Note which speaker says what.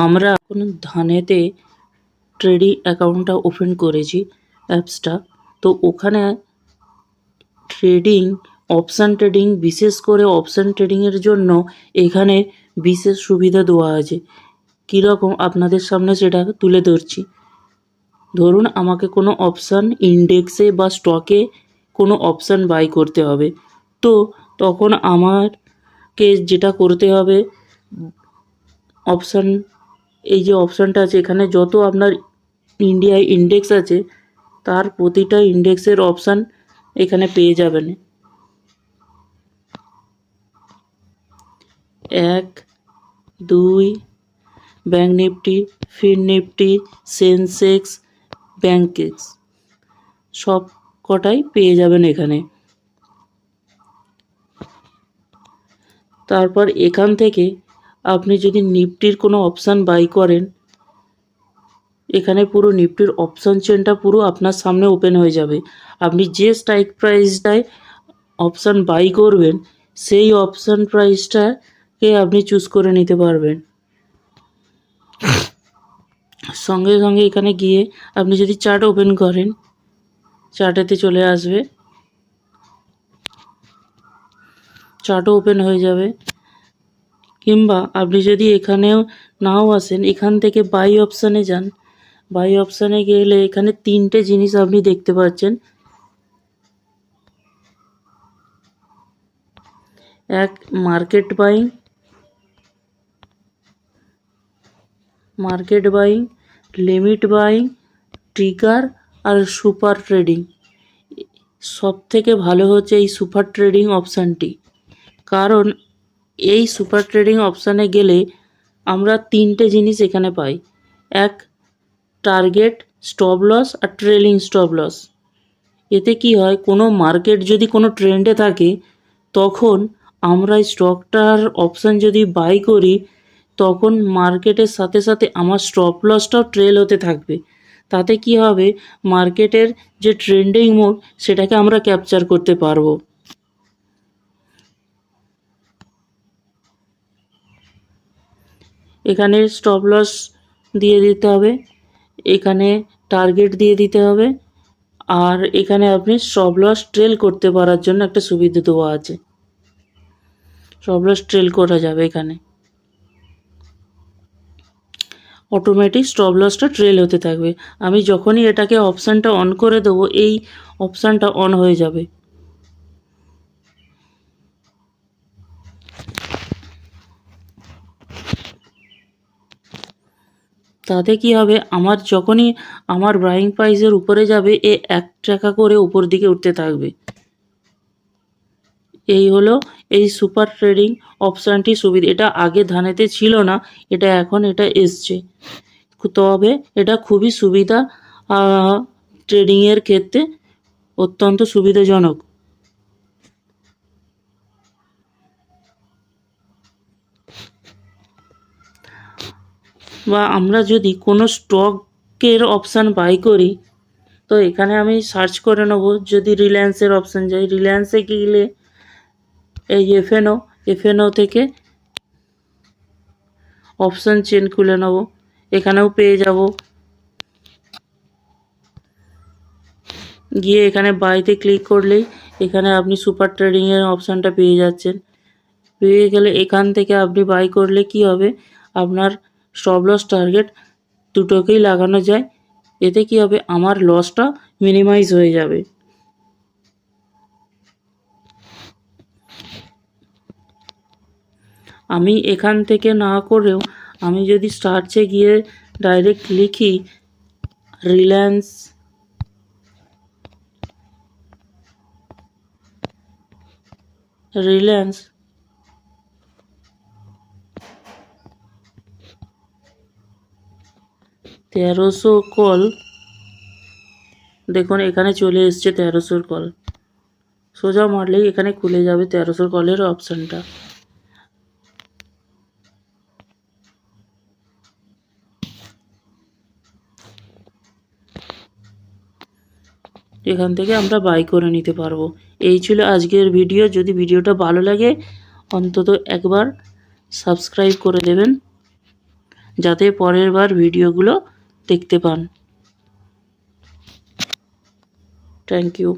Speaker 1: আমরা এখন ধানেতে ট্রেডিং অ্যাকাউন্টটা ওপেন করেছি অ্যাপসটা। তো ওখানে অপশান ট্রেডিং, বিশেষ করে অপশান ট্রেডিংয়ের জন্য এখানে বিশেষ সুবিধা দেওয়া আছে। কীরকম আপনাদের সামনে সেটা তুলে ধরছি। ধরুন আমাকে কোনো অপশান ইন্ডেক্সে বা স্টকে কোনো অপশান বাই করতে হবে, তো তখন আমাকে যেটা করতে হবে, অপশান এই যে অপশানটা আছে এখানে যত আপনার ইন্ডিয়ায় ইন্ডেক্স আছে তার প্রতিটা ইন্ডেক্সের অপশান এখানে পেয়ে যাবেন। 1, 2, ব্যাঙ্ক নিফটি, ফিন নিফটি, সেন্সেক্স, ব্যাঙ্কেক্স সব কটাই পেয়ে যাবেন এখানে। তারপর এখান থেকে আপনি যদি নিফটির কোনো অপশান বাই করেন, এখানে পুরো নিফটির অপশান চেনটা পুরো আপনার সামনে ওপেন হয়ে যাবে। আপনি যে স্ট্রাইক প্রাইসটায় অপশান বাই করবেন সেই অপশান প্রাইসটাকে আপনি চুজ করে নিতে পারবেন। সঙ্গে সঙ্গে এখানে গিয়ে আপনি যদি চার্ট ওপেন করেন, চার্টেতে চলে আসবে, চার্টও ওপেন হয়ে যাবে। কিংবা আপনি যদি এখানেও নাও আসেন, এখান থেকে বাই অপশানে যান। বাই অপশানে গেলে এখানে 3টে জিনিস আপনি দেখতে পাচ্ছেন। এক, market buying, limit buying, trigger আর সুপার ট্রেডিং। সব থেকে ভালো হচ্ছে এই সুপার ট্রেডিং অপশানটি, কারণ এই সুপার ট্রেডিং অপশানে গেলে আমরা 3টে জিনিস এখানে পাই। এক, টার্গেট, স্টপ লস আর ট্রেলিং স্টপ লস। এতে কি হয়, কোনো মার্কেট যদি কোনো ট্রেন্ডে থাকে তখন আমরা স্টকটার অপশান যদি বাই করি তখন মার্কেটের সাথে সাথে আমার স্টপ লসটাও ট্রেল হতে থাকবে। তাতে কি হবে, মার্কেটের যে ট্রেন্ডিং মোড সেটাকে আমরা ক্যাপচার করতে পারবো। এখানে স্টপ লস দিয়ে দিতে হবে, এখানে টার্গেট দিয়ে দিতে হবে, আর এখানে আপনি স্টপ লস ট্রেল করতে পারার জন্য একটা সুবিধা দেওয়া আছে। স্টপ লস ট্রেল করা যাবে, এখানে অটোমেটিক স্টপ লসটা ট্রেল হতে থাকবে। আমি যখনই এটাকে অপশানটা অন করে দেবো এই অপশানটা অন হয়ে যাবে। তাতে কি হবে, আমার যখনই আমার বাইং প্রাইসের উপরে যাবে এ 1 টাকা করে উপর দিকে উঠতে থাকবে। এই হলো এই সুপার ট্রেডিং অপশানটি সুবিধা। এটা আগে ধানেতে ছিল না, এটা এখন এটা এসছে। তবে এটা খুবই সুবিধা, ট্রেডিংয়ের ক্ষেত্রে অত্যন্ত সুবিধাজনক। বা আমরা যদি কোনো স্টকের অপশান বাই করি, তো এখানে আমি সার্চ করে নেব। যদি রিলায়েন্সের অপশান যাই, রিলায়েন্সে গেলে এই এফএনও থেকে অপশান চেন খুলে নেব, এখানেও পেয়ে যাব। গিয়ে এখানে বাইতে ক্লিক করলেই এখানে আপনি সুপার ট্রেডিংয়ের অপশানটা পেয়ে যাচ্ছেন। পেয়ে গেলে এখান থেকে আপনি বাই করলে কি হবে, আপনার স্টপ লস টার্গেট দুটোকেই লাগানো যায়। এতে কি হবে, আমার লসটা মিনিমাইজ হয়ে যাবে। আমি এখান থেকে না করেও আমি যদি সার্চে গিয়ে ডাইরেক্ট লিখি রিলায়েন্স, রিলায়েন্স 1300 কল, দেখুন এখানে চলে এসছে 1300 কল। সোজা মারলেই এখানে খুলে যাবে 1300 কলের অপশানটা। এখান থেকে আমরা বাই করে নিতে পারবো। এই ছিল আজকের ভিডিও। যদি ভিডিওটা ভালো লাগে অন্তত একবার সাবস্ক্রাইব করে দেবেন। যাতে পরের বার ভিডিওগুলো দেখতে পান। Thank you.